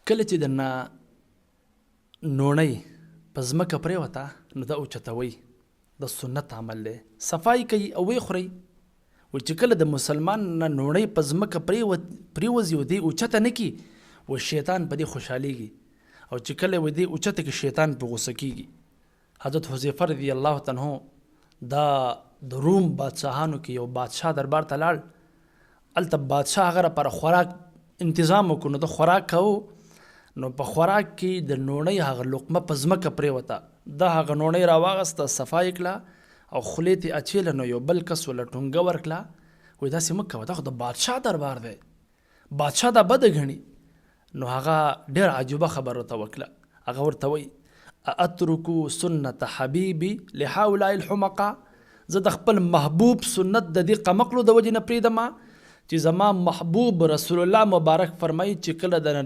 کله چې درنه نوڼۍ په ځمکه پرېوته نو دا اوچتوئ، د سنت عمل دی، صفایي کوي او ویې خورئ. و چې کله د مسلمان نه نوڼۍ په ځمکه پرېوځي و دی اوچته نه کي، و شیطان په دې خوشحالیږي، او چې کله و دی اوچته کې شیطان په غوسه کیږي. حضرت حذیفه رضی الله عنه دا د روم بادشاهانو کې یو بادشاه دربار ته لاړ. هلته بادشاه هغه لپاره خوراک انتظام وکړو، نو د خوراک کوو، نو په خوراک کې د نوڼۍ هغه لقمه په ځمکه پرېوته. دا هغه نوڼۍ راواغسته، صفا یې کړه او خولې ته اچېله، نو یو بل کس ورله ټونګه ورکړه. وایي داسې مه کوه، دا خو د بادشاه دربار دی، بادشاه دا بده ګڼي. نو هغه ډېر عجیبه خبره ورته وکړه. هغه ورته وایي اترکو سنت حبیبي لهؤلاء الحمقا، زه د خپل محبوب سنت د دې قمقلو د وجې نه پرېږدم چې زما محبوب رسول الله مبارک فرمایي چې کله د